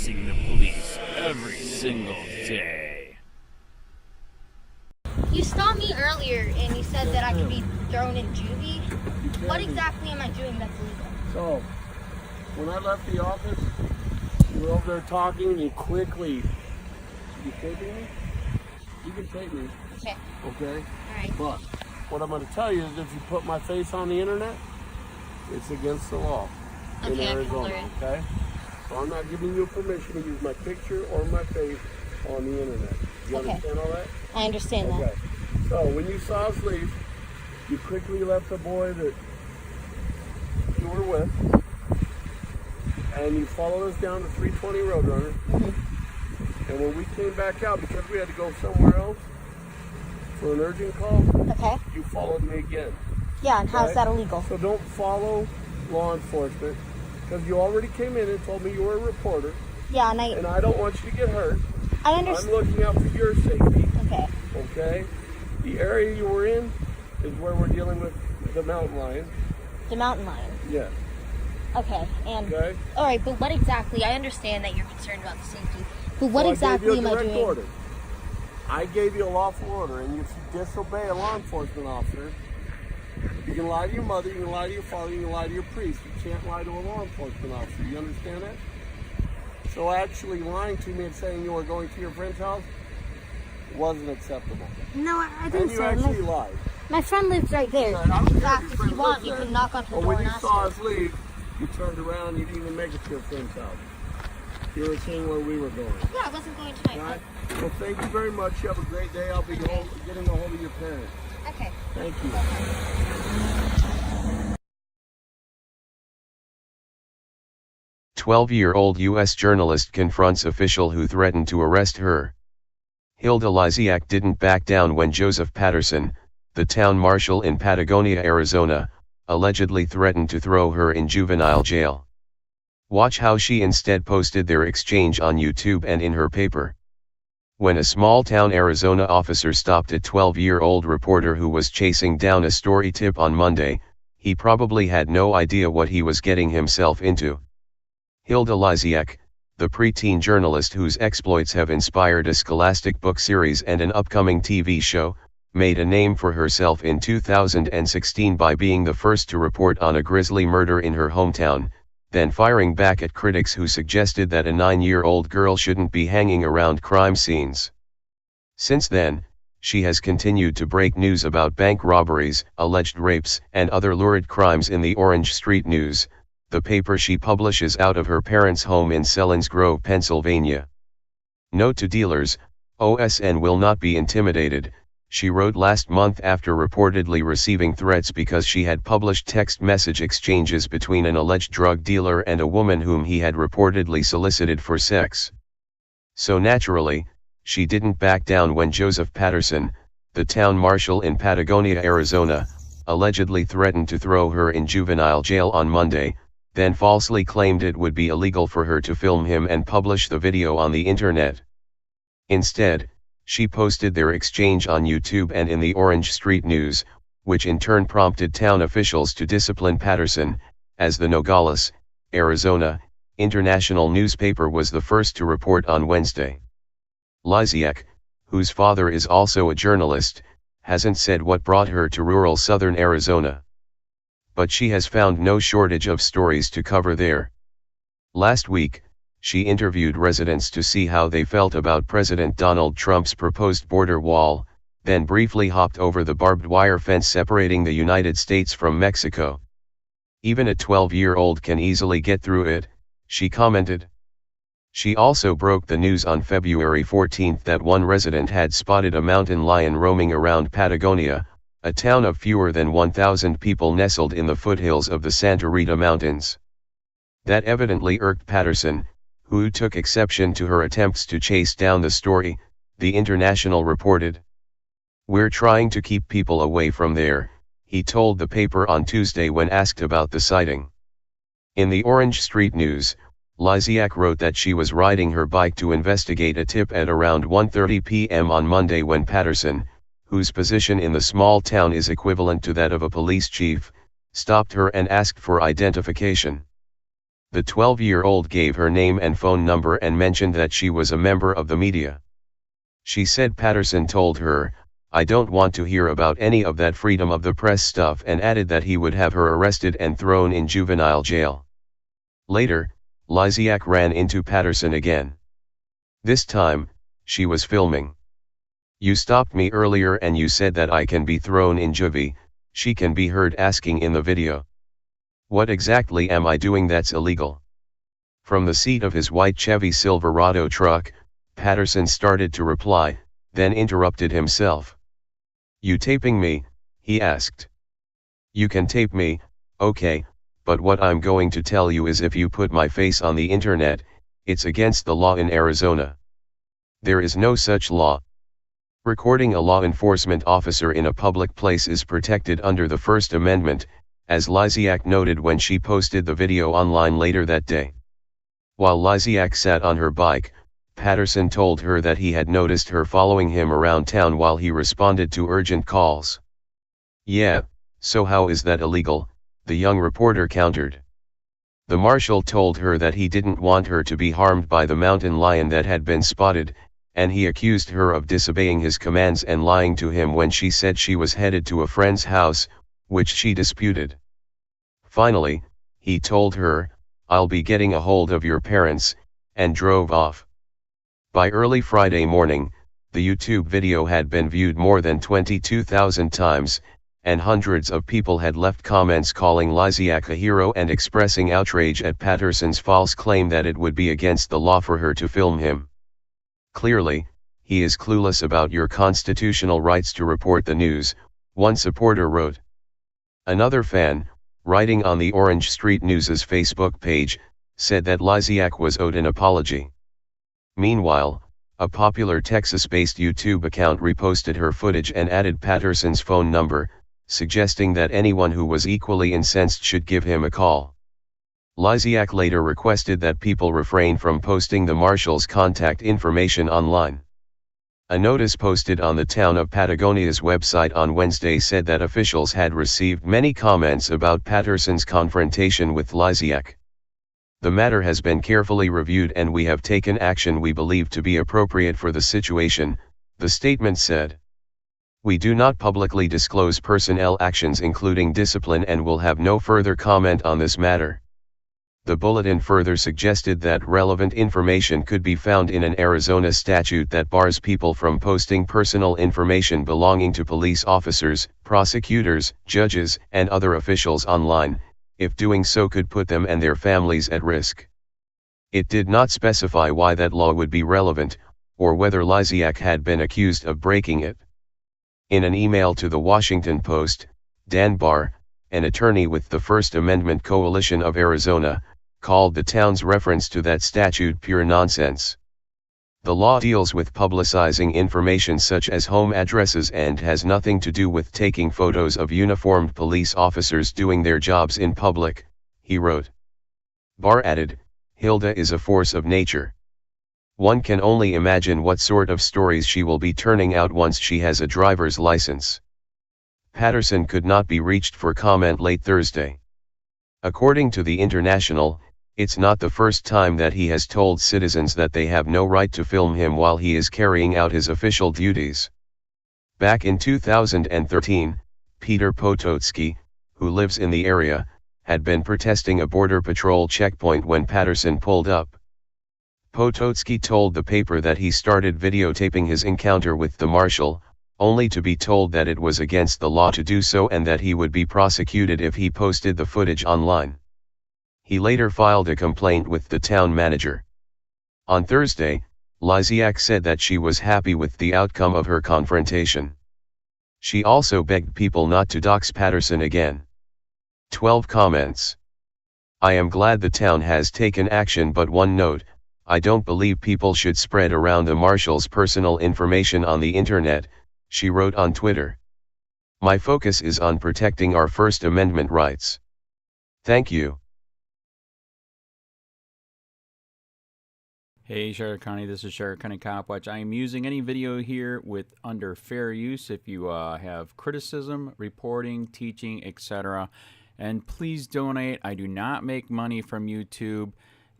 facing the police every single day. You stopped me earlier and you said that I could be thrown in juvie. What exactly am I doing that's illegal? So, when I left the office, you were over there talking and you quickly... You taping me? You can tape me. Okay. Okay? Alright. But what I'm going to tell you is if you put my face on the internet, it's against the law in Arizona, okay? So I'm not giving you permission to use my picture or my face on the internet. You understand all that? I understand that. Okay. So when you saw us leave, you quickly left the boy that you were with, and you followed us down to 320 Roadrunner. Mm-hmm. And when we came back out, because we had to go somewhere else for an urgent call, you followed me again. Yeah, and how's that illegal? So don't follow law enforcement, because you already came in and told me you were a reporter. Yeah, and I don't want you to get hurt. I understand. I'm looking out for your safety. Okay. Okay? The area you were in is where we're dealing with the mountain lion. The mountain lion? Yes. Okay, and... Okay? Alright, but what exactly... I understand that you're concerned about the safety, but what exactly am I doing? Order. I gave you a lawful order, and if you disobey a law enforcement officer, you can lie to your mother, you can lie to your father, you can lie to your priest. You can't lie to a law enforcement officer. You understand that? So actually lying to me and saying you were going to your friend's house wasn't acceptable. No, I didn't say And you actually lied. My friend lives right there. In fact, if you want, you can knock on her door when and you ask saw her. us leave, you turned around and you didn't even make it to your friend's house. You were seeing where we were going. Yeah, I wasn't going to my All right? Well, thank you very much. You have a great day. I'll be getting a hold of your parents. Okay. Thank you. 12-year-old U.S. journalist confronts official who threatened to arrest her. Hilda Lysiak didn't back down when Joseph Patterson, the town marshal in Patagonia, Arizona, allegedly threatened to throw her in juvenile jail. Watch how she instead posted their exchange on YouTube and in her paper. When a small-town Arizona officer stopped a 12-year-old reporter who was chasing down a story tip on Monday, he probably had no idea what he was getting himself into. Hilda Lysiak, the preteen journalist whose exploits have inspired a scholastic book series and an upcoming TV show, made a name for herself in 2016 by being the first to report on a grisly murder in her hometown, then firing back at critics who suggested that a 9-year-old girl shouldn't be hanging around crime scenes. Since then, she has continued to break news about bank robberies, alleged rapes, and other lurid crimes in the Orange Street News, the paper she publishes out of her parents' home in Selinsgrove, Pennsylvania. Note to dealers, OSN will not be intimidated, she wrote last month after reportedly receiving threats because she had published text message exchanges between an alleged drug dealer and a woman whom he had reportedly solicited for sex. So naturally, she didn't back down when Joseph Patterson, the town marshal in Patagonia, Arizona, allegedly threatened to throw her in juvenile jail on Monday, then falsely claimed it would be illegal for her to film him and publish the video on the internet. Instead, she posted their exchange on YouTube and in the Orange Street News, which in turn prompted town officials to discipline Patterson, as the Nogales, Arizona, international newspaper was the first to report on Wednesday. Lysiak, whose father is also a journalist, hasn't said what brought her to rural southern Arizona. But she has found no shortage of stories to cover there. Last week, she interviewed residents to see how they felt about President Donald Trump's proposed border wall, then briefly hopped over the barbed wire fence separating the United States from Mexico. Even a 12-year-old can easily get through it, she commented. She also broke the news on February 14 that one resident had spotted a mountain lion roaming around Patagonia, a town of fewer than 1,000 people nestled in the foothills of the Santa Rita Mountains. That evidently irked Patterson, who took exception to her attempts to chase down the story, the International reported. "We're trying to keep people away from there," he told the paper on Tuesday when asked about the sighting. In the Orange Street News, Lysiak wrote that she was riding her bike to investigate a tip at around 1:30 p.m. on Monday when Patterson, whose position in the small town is equivalent to that of a police chief, stopped her and asked for identification. The 12-year-old gave her name and phone number and mentioned that she was a member of the media. She said Patterson told her, "I don't want to hear about any of that freedom of the press stuff," and added that he would have her arrested and thrown in juvenile jail. Later, Lysiak ran into Patterson again. This time, she was filming. "You stopped me earlier and you said that I can be thrown in juvie," she can be heard asking in the video. "What exactly am I doing that's illegal?" From the seat of his white Chevy Silverado truck, Patterson started to reply, then interrupted himself. "You taping me?" he asked. "You can tape me, okay, but what I'm going to tell you is if you put my face on the internet, it's against the law in Arizona. There is no such law. Recording a law enforcement officer in a public place is protected under the First Amendment," as Lysiak noted when she posted the video online later that day. While Lysiak sat on her bike, Patterson told her that he had noticed her following him around town while he responded to urgent calls. "Yeah, so how is that illegal?" the young reporter countered. The marshal told her that he didn't want her to be harmed by the mountain lion that had been spotted, and he accused her of disobeying his commands and lying to him when she said she was headed to a friend's house, which she disputed. Finally, he told her, "I'll be getting a hold of your parents," and drove off. By early Friday morning, the YouTube video had been viewed more than 22,000 times, and hundreds of people had left comments calling Lysiak a hero and expressing outrage at Patterson's false claim that it would be against the law for her to film him. "Clearly, he is clueless about your constitutional rights to report the news," one supporter wrote. Another fan, writing on the Orange Street News's Facebook page, said that Lysiak was owed an apology. Meanwhile, a popular Texas-based YouTube account reposted her footage and added Patterson's phone number, suggesting that anyone who was equally incensed should give him a call. Lysiak later requested that people refrain from posting the marshal's contact information online. A notice posted on the town of Patagonia's website on Wednesday said that officials had received many comments about Patterson's confrontation with Lysiak. "The matter has been carefully reviewed and we have taken action we believe to be appropriate for the situation," the statement said. "We do not publicly disclose personnel actions including discipline and will have no further comment on this matter." The bulletin further suggested that relevant information could be found in an Arizona statute that bars people from posting personal information belonging to police officers, prosecutors, judges, and other officials online, if doing so could put them and their families at risk. It did not specify why that law would be relevant, or whether Lysiak had been accused of breaking it. In an email to the Washington Post, Dan Barr, an attorney with the First Amendment Coalition of Arizona, called the town's reference to that statute pure nonsense. The law deals with publicizing information such as home addresses and has nothing to do with taking photos of uniformed police officers doing their jobs in public, he wrote. Barr added, "Hilda is a force of nature. One can only imagine what sort of stories she will be turning out once she has a driver's license." Patterson could not be reached for comment late Thursday. According to the International, it's not the first time that he has told citizens that they have no right to film him while he is carrying out his official duties. Back in 2013, Peter Pototsky, who lives in the area, had been protesting a Border Patrol checkpoint when Patterson pulled up. Pototsky told the paper that he started videotaping his encounter with the marshal, only to be told that it was against the law to do so and that he would be prosecuted if he posted the footage online. He later filed a complaint with the town manager. On Thursday, Lysiak said that she was happy with the outcome of her confrontation. She also begged people not to dox Patterson again. 12 comments. "I am glad the town has taken action, but one note, I don't believe people should spread around the marshal's personal information on the internet," she wrote on Twitter. "My focus is on protecting our First Amendment rights. Thank you." Hey Sheriff County, this is Sheriff County COPWATCH. I am using any video here with under fair use. If you have criticism, reporting, teaching, etc., And please donate. I do not make money from YouTube,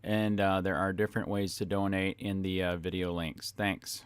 and there are different ways to donate in the video links. Thanks.